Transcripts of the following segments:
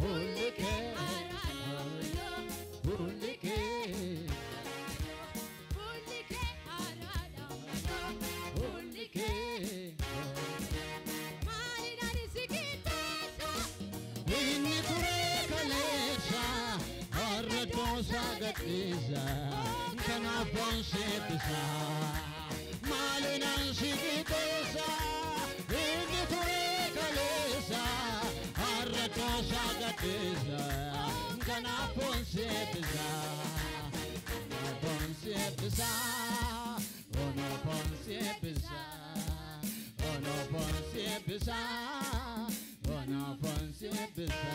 Holy gadisa kana ponse pisa malina shikitosa inni tue kalesa arratosa gadisa kana ponse pisa ponse pisa ono ponse pisa ono ponse pisa ono ponse pisa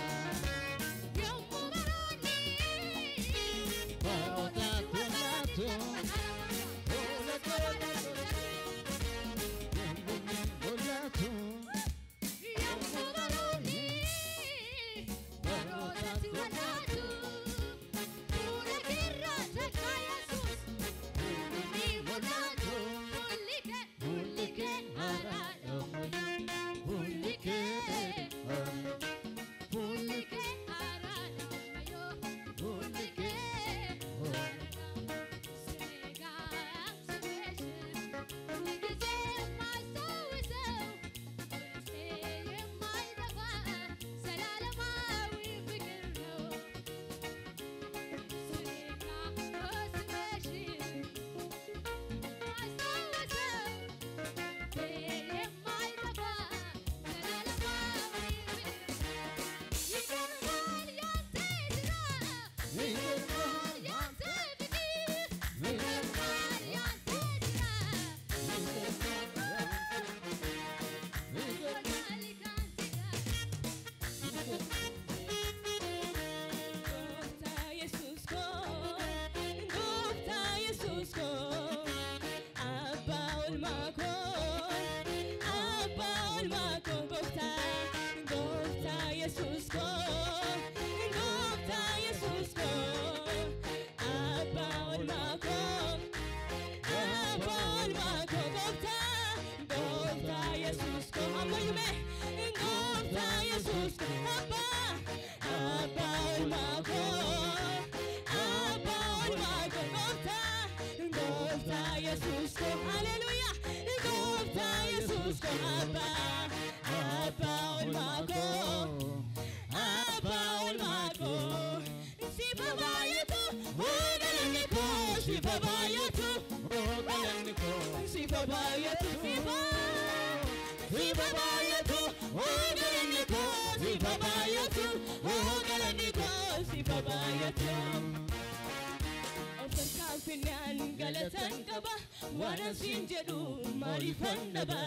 Wana sinjedu marifannaba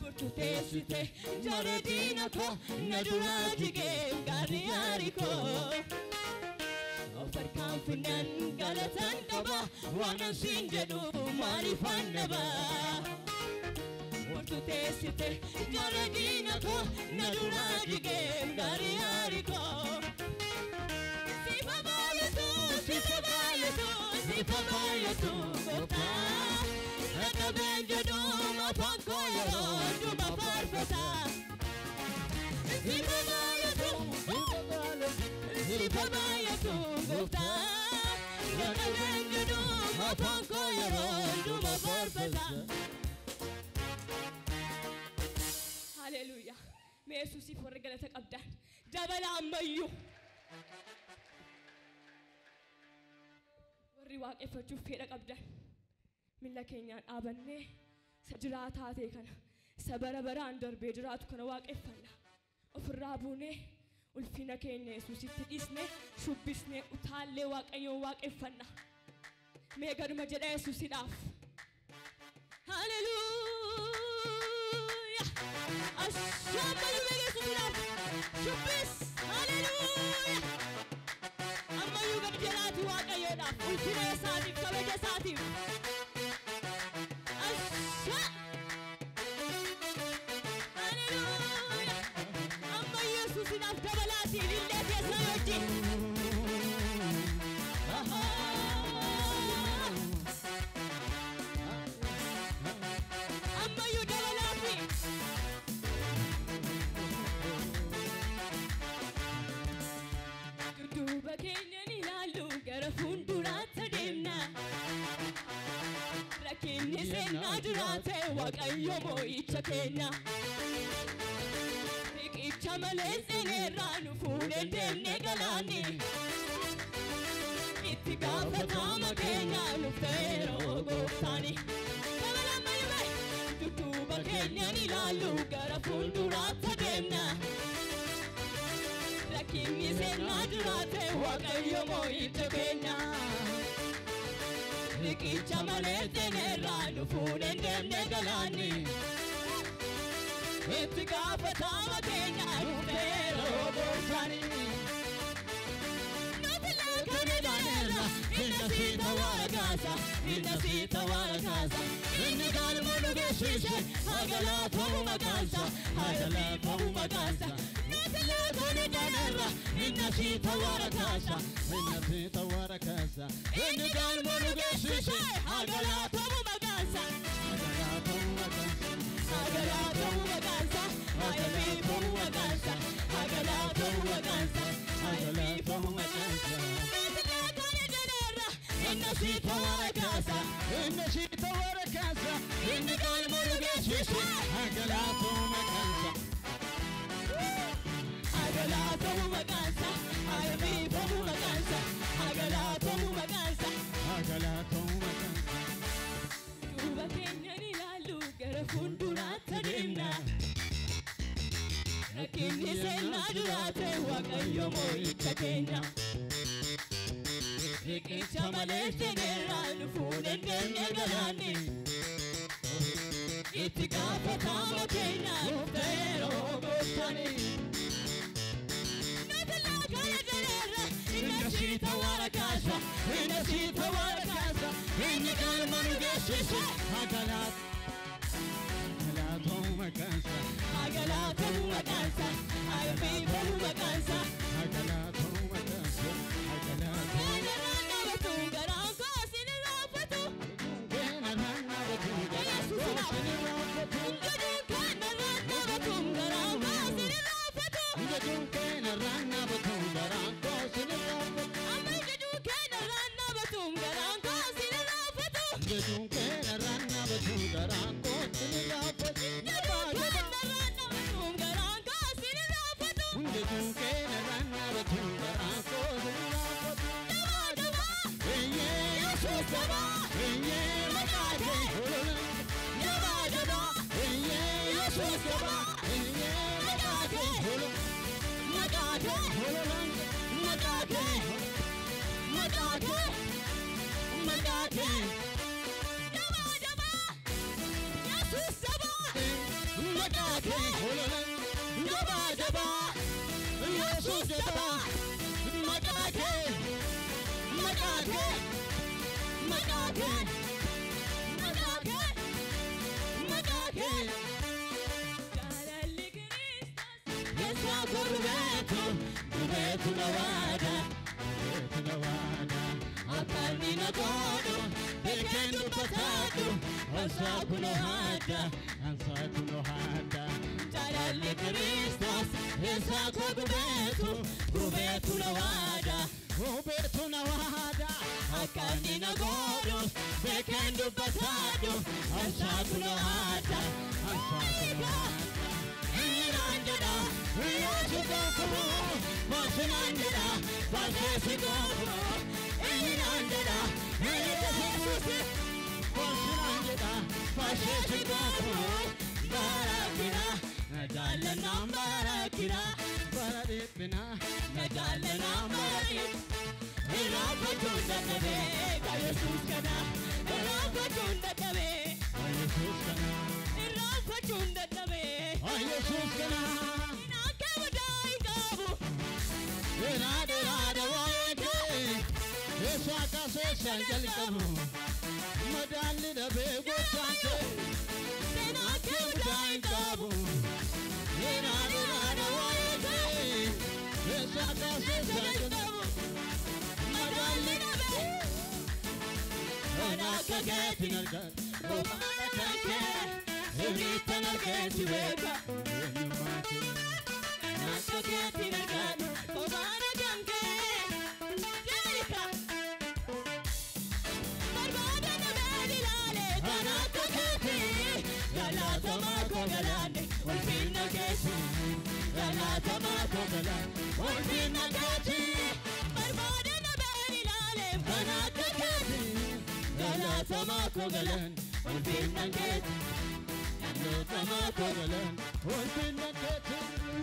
Burtute sute jaredina ko nadurati ke gariyari ko Ofarkan finan galatan kaba Wana sinjedu marifannaba Burtute sute jaredina ko nadurati ke gariyari ko Papaya tu gota, eka benjo duma pankoya duma parfesa. Si papaya tu gota, eka benjo duma pankoya duma parfesa. Hallelujah. Me Yesusi forregala tak abdan. Jabala ammayu. Riwaq effachu fedha qabdan milla keenyaan dhaabanne sajiraataa ta'e kana sabara baraan darbee jiraatu kana waaqeffanna ofirraa buune ulfina keenya Yesuusitti dhiisne shubbisne utaallee waaqayyoon waaqeffanna mee gaduma jedha Yesuusidhaaf haleluuyaa ashaabalu mee Yesuusidhaaf shubbis haleluuyaa ammayu gad jalaati waaqayyoodhaaf ulfina isaatiif kabaja isaatiif asha haleluuya ammayu Yesuusinaaf dabalaati illee keessa wajjin ammayu dabalaati duduuba keenyan ilaallu gara fuulduraatti adeemna rakkinni seenaa jiraate waaqayyo moo'icha keenya riqicha malee seenerraa nu fuudhee deemnee galaanne itti gaafatama keenya nuuf ta'eeroo gooftaani. Dudduuba keenyan ilaallu gara fuulduraatti adeemna. Rakkinni seenaa jiraate Waaqayyo moo'icha keenya. Riqicha malee seenerraa nu fuudheen deemne galaanni. Itti gaafatama keenya nuuf ta'eeroo gooftaani. Nuti lakkana jaleerra inna siita waragaasa, inna siita waragaasa. Inni galma nu geessise hagalaatamu maqaansa, hagalaatamu maqaansa. Nuti lakkana jaleerra inna siita waragaasa, inna siita waragaasa. Inni galma nu geessise hagalaatamu maqaansa, hagalaatamu maqaansa, hagalaatamu maqaansa, hagalaatamu maqaansa, hagalaatamu maqaansa, hagalaatamu maqaansa. Nuti lakkana jaleerra inna siita waragaasa, inna siita waragaasa. Inni galma nu geessise hagalaatamu maqaansa, hagalaatamu maqaansa, hagalaatamu maqaansa, hagalaatamu maqaansa, hagalaatamu maqaansa. Duuba keenyan ilaallu gara fuulduraatti adeemna. Rakkinni seenaa jiraate Waaqayyo moo'icha keenya. Riqicha malee seenerraa nu fuudheen deemne galaanni. Itti gaafatama keenya nuuf ta'eeroo gooftaani. Nuti lakkana jaleerra inna siita waragaasa, inna siita waragaasa. Inni galma nu geessise hagalaatamu maqaansa, hagalaatamu maqaansa, hagalaatamu maqaansa, hagalaatamu maqaansa, hagalaatamu. Keenarraan dhaabatu garaan koo sin irraanfatu. Keenarraan dhaabatu garaan koo sin irraanfatu. Gaduun keenarraan dhaabatu garaan koo sin irraanfatu. Gaduun keenarraan dhaabatu garaan koo sin irraanfatu. Amma gaduun keenarraan dhaabatu garaan koo sin irraanfatu. Gaduun keenarraan dhaabatu garaan koo sin irraanfatu. Gaduun keenarraan dhaabatu garaan koo sin irraanfatu. Gaduun keenarraan dhaabatu garaan koo sin irraanfatu. Dabaa dabaa. Eeyyee Yesuus dabaa. Eeyyee maqaa kee hololan. Dabaa dabaa. Eeyyee Yesuus dabaa. Eeyyee maqaa kee hololan. Maqaa kee hololan. Maqaa kee. Maqaa kee. Maqaa kee. Dabaa dabaa. Yesuus dabaa. Maqaa kee hololan. Dabaa dabaa. Yesuus dabaa. Maqaa kee. Maqaa kee. Maqaa kee. Maqaa kee. Maqaa kee. Jaalalli Kiristoos keessaa gubeetu, gubeetu na waada, gubeetu na waada. Akka inni na godhu beekeen dubbataadhu, ansaa kunoo haadha, ansaa kunoo haadha. Jaalalli Kiristoos keessaa gubeetu, gubeetu na waada, gubeetu na waada. Akka inni na godhu beekeen dubbataadhu, ansaa kunoo haadha, ansaa kunoo haadha. Inaan jedha Yesu goofu, Moosinaan jedha Balkeessi goofu. Inaan jedha Yesuusi, Moosinaan jedha Balkeessi goofu. Barakina na jaallanaan barakina, bara dhiphina na jaallanaan bara dhiphina. Irraanfachuun dadhabee ka Yesuus kana, irraanfachuun dadhabee ka Yesuus kana, irraanfachuun dadhabee ka Yesuus kana. Inaan kee wadaa hin qabu, inaan dheeraadha waa'ee kee. Yesu akka seesaan jalqabu, madaalli dhabee gochaan kee. Inaan kee wadaa hin qabu, inaan dheeraadha waa'ee kee. Yesu akka seesaan jalqabu, madaalli dhabee. Akka keetiin argan, gooftaan kan kee. Hiriittan argeetti beeka eenyummaa kee. Akka keetiin argan, gooftaan kan kee. Jeerika barbaada nameen ilaale kan akka keetii. Galaatamaa koo galaanne ulfinna keetii. Galaatamaa koo galaanne ulfinna keetii. Barbaada nameen ilaale أنا ككاتي ثلاثة ماكو غلن والفين نكت ثلاثة ماكو غلن والفين نكت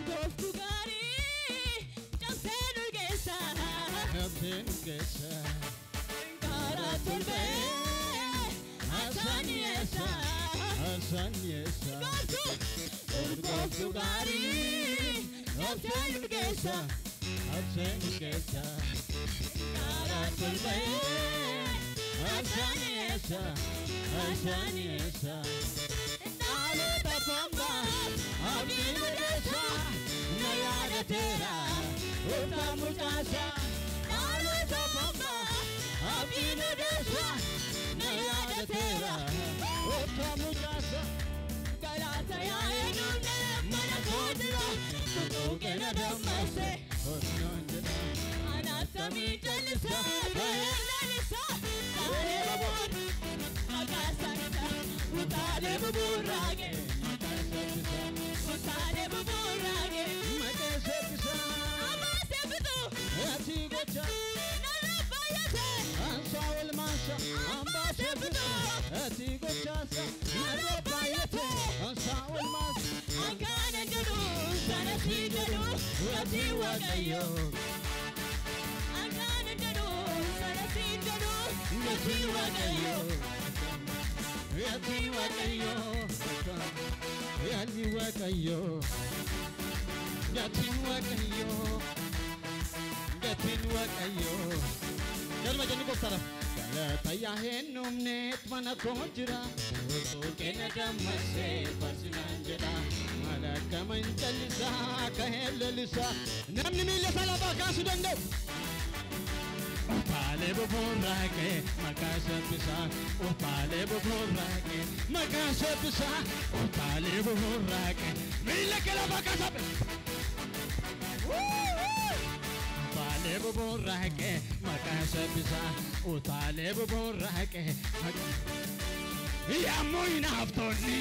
Gooftu gaarii cabsee nurgeessa. نبتين قسا Karaa tulbee asaan yeessa. حسن يسا Gooftu gaarii cabsee nurgeessa. حسن قسا Karaa tulbee حسن يسا حسن يسا Naalee tafambaas أبدي مدسا نيادة تيرا وطا مجاسا naalee tafambaas أبدي مدسا نيادة تيرا وطا مجاسا galaata yaa'ee nuunee mana koo jira. Tuttuqeena dammase anaatamii jallisaa bahee lalisaa. Taalee babuun maqaasaanidha utaalee bubuuraage. Utaalee bubuuraage amaasee bituu narra baay'ate. Amaasee bituu narra baay'ate. Akkaana jedhu sana sii jedhu gatii waaqayyoo. Akkaana jedhu sana sii jedhu gatii waaqayyoo. Yati wakayo Yati wakayo Yati wakayo Yati wakayo Jalma jani ko taraf Galata ya henumnet mana konjira Uto kena damase pasinanjada Malaka manjalisa kahelelisa Namni mille salaba kasu dando Utale buburake makasa pisa Utale buburake makasa pisa Utale buburake mille ke la makasa Utale buburake makasa pisa Utale buburake Ya moina aftoni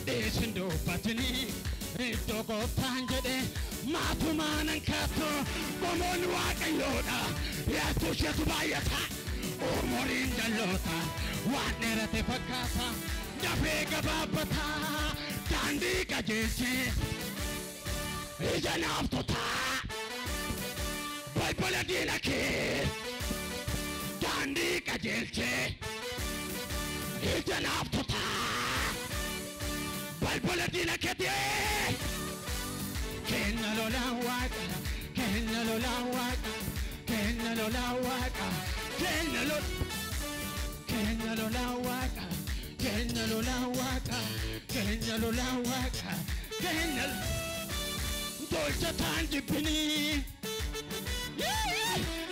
Desindo patini Itoko tanjede Matumanan kato Gomon waaqayyoodha Yaatu isheetu baay'ata Umuriin jalloota Waan dheerate fakkaata Dafee gabaabbata Daandii qajeelchee Ija naaftota Balbala diina kee Daandii qajeelchee Ija naaftota Balbala diina keetii Kenna lola waka, kenna lola waka, kenna lola waka, kenna lola waka, kenna lola waka, kenna lola waka, kenna dolce tangibini.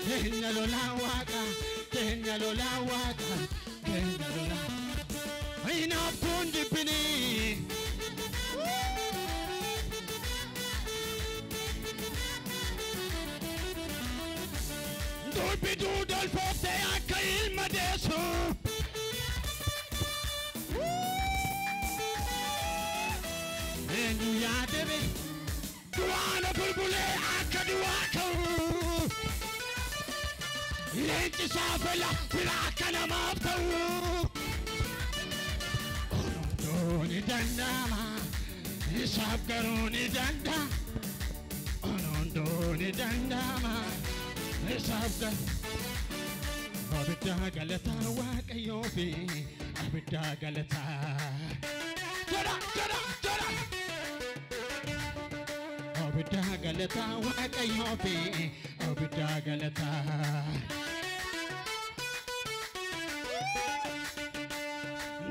Kenna lola waka, kenna lola waka, kenna lola. Enough tangibini. Bidu dal forte anche il madesso E nu ya deve Duana bulbule anche duaco Lenti safela piraka na mafta Onondoni dandama Isabgaroni danda Onondoni dandama Sabga Abida galata waaqayyo fi abida galata Jara Abida galata waaqayyo fi abida galata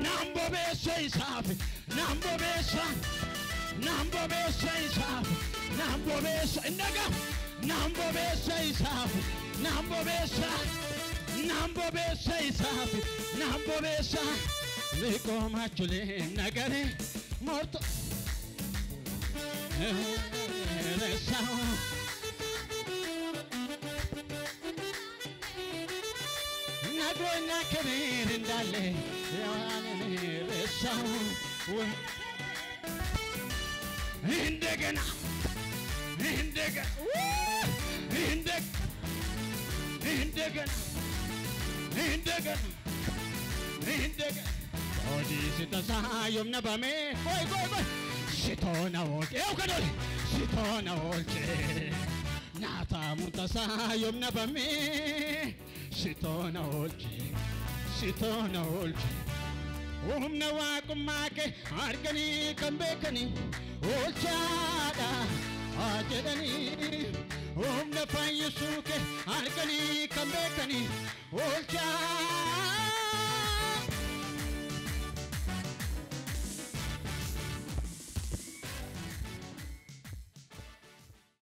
Nambo besa isafi Nambo besa isafi Nambo besa indaga Nambo besa isafi Nambo besa isafi Nambo besa Liko machule nagare Morto Resao Nagro nakabir indale Resao Indegana Indeg Odi sitasa yom na bame. Boy. Shitona olche. Kanoli. Shitona olche. Nata mutasa yom na bame. Shitona olche. Umna wakumake argani kambekani olchada ajedani. Umna fayusuke argani kambekani olchada.